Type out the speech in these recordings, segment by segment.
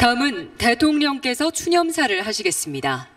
다음은 대통령께서 추념사를 하시겠습니다.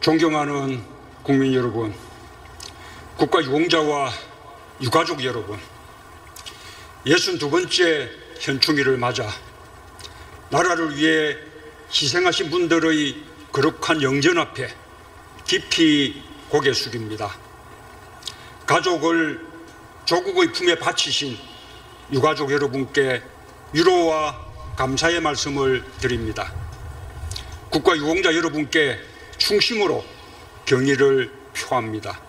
존경하는 국민 여러분, 국가 유공자와 유가족 여러분, 62번째 현충일을 맞아 나라를 위해 희생하신 분들의 거룩한 영전 앞에 깊이 고개 숙입니다. 가족을 조국의 품에 바치신 유가족 여러분께 위로와 감사의 말씀을 드립니다. 국가 유공자 여러분께 충심으로 경의를 표합니다.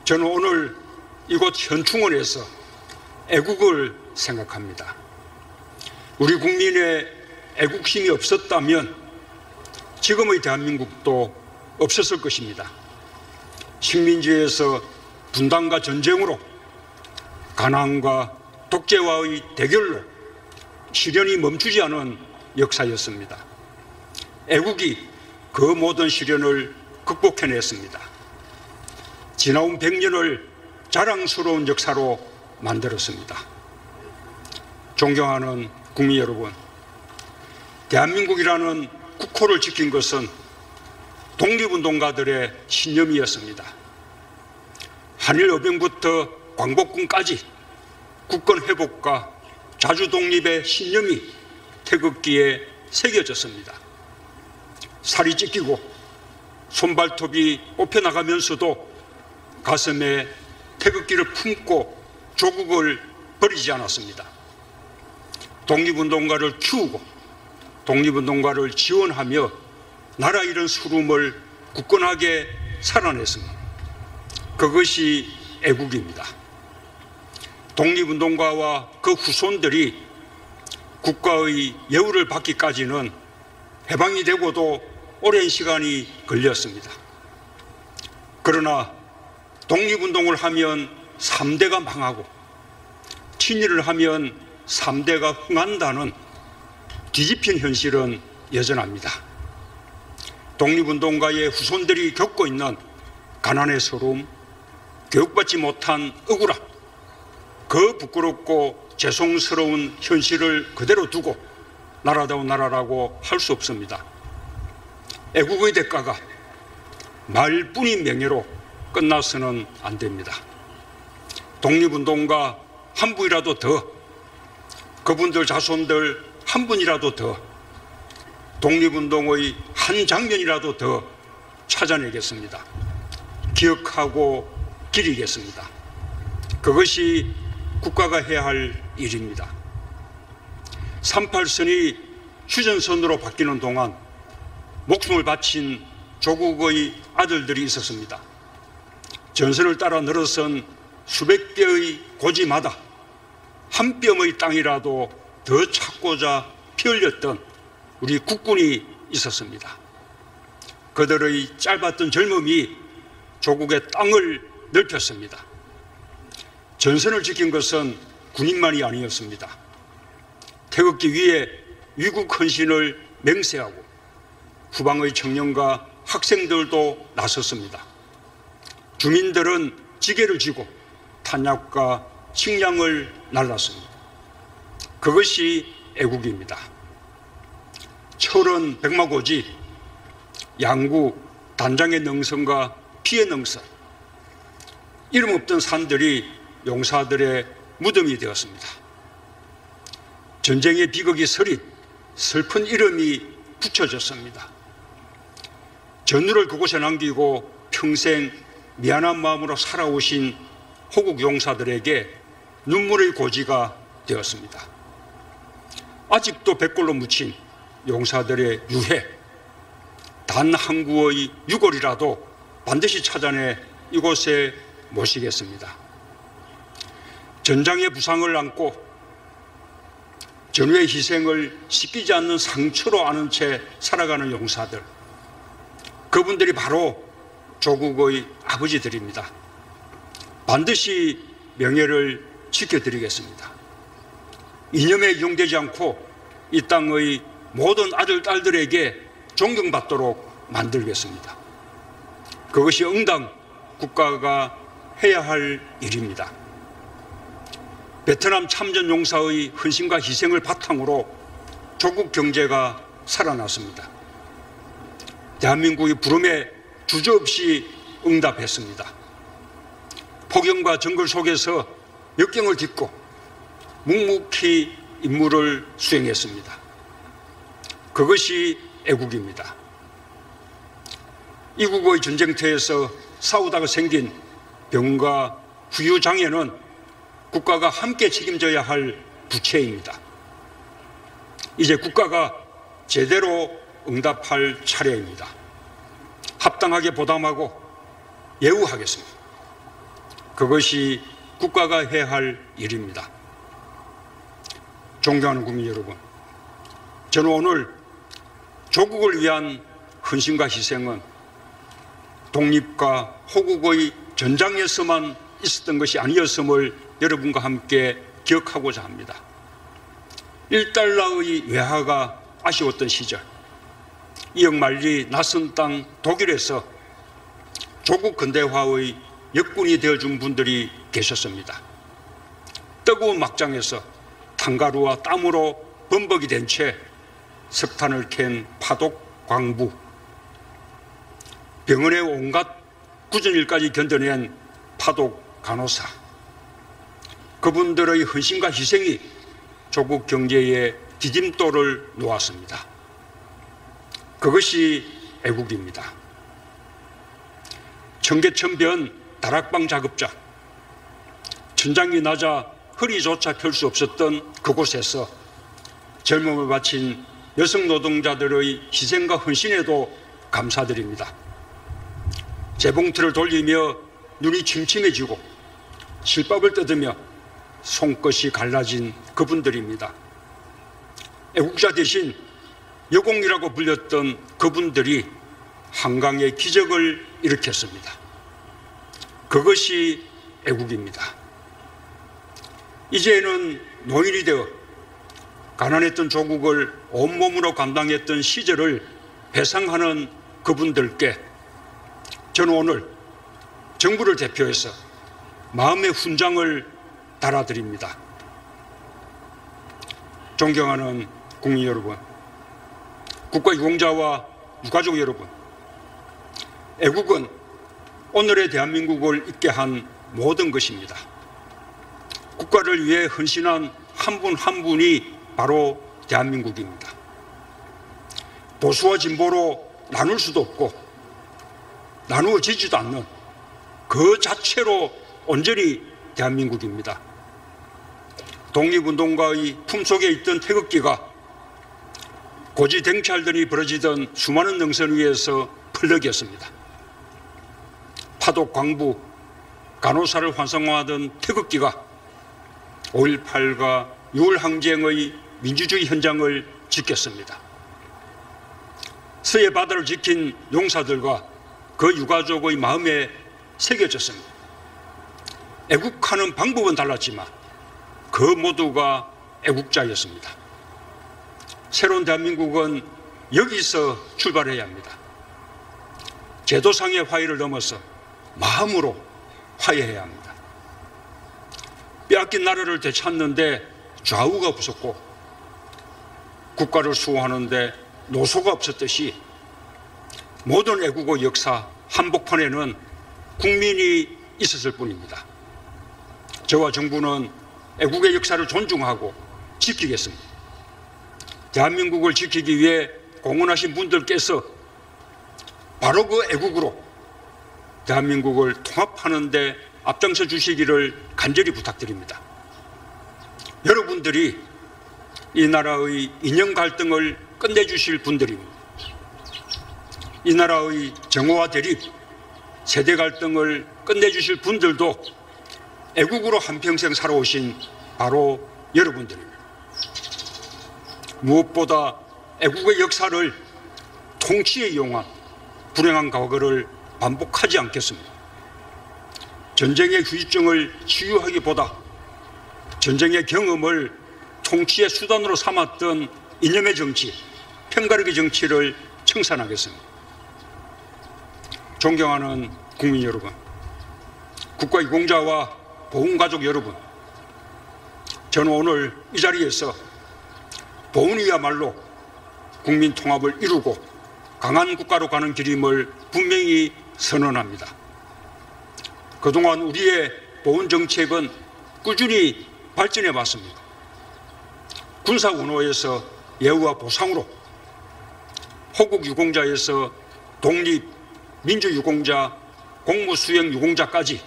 저는 오늘 이곳 현충원에서 애국을 생각합니다. 우리 국민의 애국심이 없었다면 지금의 대한민국도 없었을 것입니다. 식민지에서 분단과 전쟁으로, 가난과 독재와의 대결로 시련이 멈추지 않은 역사였습니다. 애국이 그 모든 시련을 극복해냈습니다. 지나온 100년을 자랑스러운 역사로 만들었습니다. 존경하는 국민 여러분, 대한민국이라는 국호를 지킨 것은 독립운동가들의 신념이었습니다. 한일어병부터 광복군까지 국권 회복과 자주독립의 신념이 태극기에 새겨졌습니다. 살이 찢기고 손발톱이 뽑혀나가면서도 가슴에 태극기를 품고 조국을 버리지 않았습니다. 독립운동가를 키우고 독립운동가를 지원하며 나라 잃은 수lum을 굳건하게 살아냈습니다. 그것이 애국입니다. 독립운동가와 그 후손들이 국가의 예우를 받기까지는 해방이 되고도 오랜 시간이 걸렸습니다. 그러나 독립운동을 하면 3대가 망하고 친일을 하면 3대가 흥한다는 뒤집힌 현실은 여전합니다. 독립운동가의 후손들이 겪고 있는 가난의 서러움, 교육받지 못한 억울함, 그 부끄럽고 죄송스러운 현실을 그대로 두고 나라다운 나라라고 할 수 없습니다. 애국의 대가가 말뿐인 명예로 끝나서는 안 됩니다. 독립운동가 한 분이라도 더, 그분들 자손들 한 분이라도 더, 독립운동의 한 장면이라도 더 찾아내겠습니다. 기억하고 기리겠습니다. 그것이 국가가 해야 할 일입니다. 38선이 휴전선으로 바뀌는 동안 목숨을 바친 조국의 아들들이 있었습니다. 전선을 따라 늘어선 수백 개의 고지마다 한 뼘의 땅이라도 더 찾고자 피 흘렸던 우리 국군이 있었습니다. 그들의 짧았던 젊음이 조국의 땅을 넓혔습니다. 전선을 지킨 것은 군인만이 아니었습니다. 태극기 위에 위국 헌신을 맹세하고 후방의 청년과 학생들도 나섰습니다. 주민들은 지게를 쥐고 탄약과 식량을 날랐습니다. 그것이 애국입니다. 철원 백마고지, 양구 단장의 능선과 피의 능선, 이름 없던 산들이 용사들의 무덤이 되었습니다. 전쟁의 비극이 서린 슬픈 이름이 붙여졌습니다. 전우를 그곳에 남기고 평생 미안한 마음으로 살아오신 호국 용사들에게 눈물의 고지가 되었습니다. 아직도 백골로 묻힌 용사들의 유해, 단 한 구의 유골이라도 반드시 찾아내 이곳에 모시겠습니다. 전장의 부상을 안고 전후의 희생을 씻기지 않는 상처로 안은 채 살아가는 용사들, 그분들이 바로 조국의 아버지들입니다. 반드시 명예를 지켜드리겠습니다. 이념에 이용되지 않고 이 땅의 모든 아들, 딸들에게 존경받도록 만들겠습니다. 그것이 응당 국가가 해야 할 일입니다. 베트남 참전 용사의 헌신과 희생을 바탕으로 조국 경제가 살아났습니다. 대한민국이 부름에 주저없이 응답했습니다. 폭염과 정글 속에서 역경을 딛고 묵묵히 임무를 수행했습니다. 그것이 애국입니다. 이국의 전쟁터에서 싸우다가 생긴 병과 후유장애는 국가가 함께 책임져야 할 부채입니다. 이제 국가가 제대로 응답할 차례입니다. 합당하게 보담하고 예우하겠습니다. 그것이 국가가 해야 할 일입니다. 존경하는 국민 여러분, 저는 오늘 조국을 위한 헌신과 희생은 독립과 호국의 전장에서만 있었던 것이 아니었음을 여러분과 함께 기억하고자 합니다. 1달러의 외화가 아쉬웠던 시절, 이역 만리 낯선 땅 독일에서 조국 근대화의 역군이 되어준 분들이 계셨습니다. 뜨거운 막장에서 탄가루와 땀으로 범벅이 된 채 석탄을 캔 파독 광부, 병원의 온갖 굳은 일까지 견뎌낸 파독 간호사, 그분들의 헌신과 희생이 조국 경제에 디딤돌을 놓았습니다. 그것이 애국입니다. 청계천변 다락방 작업자, 천장이 낮아 허리조차 펼 수 없었던 그곳에서 젊음을 바친 여성 노동자들의 희생과 헌신에도 감사드립니다. 재봉틀을 돌리며 눈이 침침해지고 실밥을 뜯으며 손끝이 갈라진 그분들입니다. 애국자 대신 여공이라고 불렸던 그분들이 한강의 기적을 일으켰습니다. 그것이 애국입니다. 이제는 노인이 되어 가난했던 조국을 온몸으로 감당했던 시절을 회상하는 그분들께 저는 오늘 정부를 대표해서 마음의 훈장을 달아드립니다. 존경하는 국민 여러분, 국가 유공자와 유가족 여러분, 애국은 오늘의 대한민국을 있게 한 모든 것입니다. 국가를 위해 헌신한 한 분 한 분이 바로 대한민국입니다. 보수와 진보로 나눌 수도 없고 나누어지지도 않는 그 자체로 온전히 대한민국입니다. 독립운동가의 품속에 있던 태극기가 고지 댕찰들이 벌어지던 수많은 능선 위에서 펄럭였습니다. 파독 광부, 간호사를 환상화하던 태극기가 5.18과 6월 항쟁의 민주주의 현장을 지켰습니다. 서해 바다를 지킨 용사들과 그 유가족의 마음에 새겨졌습니다. 애국하는 방법은 달랐지만 그 모두가 애국자였습니다. 새로운 대한민국은 여기서 출발해야 합니다. 제도상의 화해를 넘어서 마음으로 화해해야 합니다. 빼앗긴 나라를 되찾는데 좌우가 없었고 국가를 수호하는데 노소가 없었듯이 모든 애국의 역사 한복판에는 국민이 있었을 뿐입니다. 저와 정부는 애국의 역사를 존중하고 지키겠습니다. 대한민국을 지키기 위해 공헌하신 분들께서 바로 그 애국으로 대한민국을 통합하는 데 앞장서 주시기를 간절히 부탁드립니다. 여러분들이 이 나라의 이념 갈등을 끝내주실 분들입니다. 이 나라의 정오와 대립, 세대 갈등을 끝내주실 분들도 애국으로 한평생 살아오신 바로 여러분들입니다. 무엇보다 애국의 역사를 통치에 이용한 불행한 과거를 반복하지 않겠습니다. 전쟁의 후유증을 치유하기보다 전쟁의 경험을 통치의 수단으로 삼았던 이념의 정치, 편가르기 정치를 청산하겠습니다. 존경하는 국민 여러분, 국가유공자와 보훈가족 여러분, 저는 오늘 이 자리에서 보훈이야말로 국민 통합을 이루고 강한 국가로 가는 길임을 분명히 선언합니다. 그동안 우리의 보훈 정책은 꾸준히 발전해 왔습니다. 군사 운호에서 예우와 보상으로, 호국 유공자에서 독립 민주유공자, 공무수행 유공자까지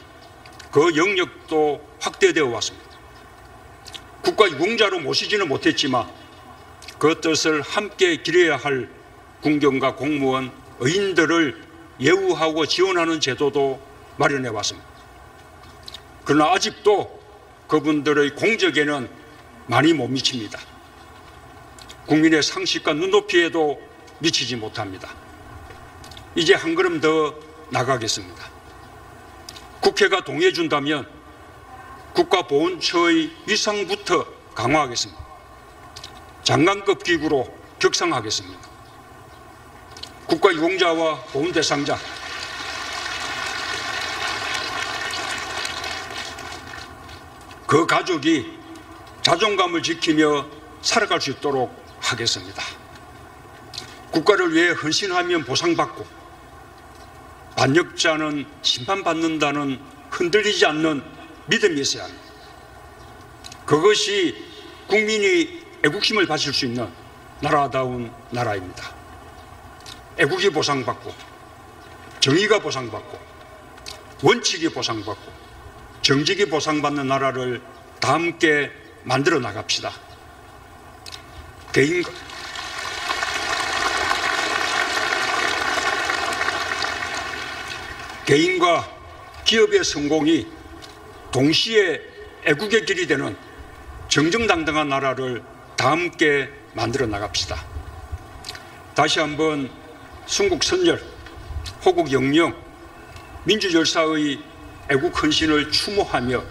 그 영역도 확대되어 왔습니다. 국가유공자로 모시지는 못했지만 그 뜻을 함께 기려야 할 군경과 공무원, 의인들을 예우하고 지원하는 제도도 마련해 왔습니다. 그러나 아직도 그분들의 공적에는 많이 못 미칩니다. 국민의 상식과 눈높이에도 미치지 못합니다. 이제 한 걸음 더 나가겠습니다. 국회가 동의해 준다면 국가보훈처의 위상부터 강화하겠습니다. 장관급 기구로 격상하겠습니다. 국가유공자와 보훈 대상자, 그 가족이 자존감을 지키며 살아갈 수 있도록 하겠습니다. 국가를 위해 헌신하면 보상받고 반역자는 심판받는다는 흔들리지 않는 믿음이 있어야 합니다. 그것이 국민이 애국심을 가질 수 있는 나라다운 나라입니다. 애국이 보상받고 정의가 보상받고 원칙이 보상받고 정직이 보상받는 나라를 다 함께 만들어 나갑시다. 개인과 기업의 성공이 동시에 애국의 길이 되는 정정당당한 나라를 다 함께 만들어 나갑시다. 다시 한번 순국선열, 호국영령, 민주열사의 애국 헌신을 추모하며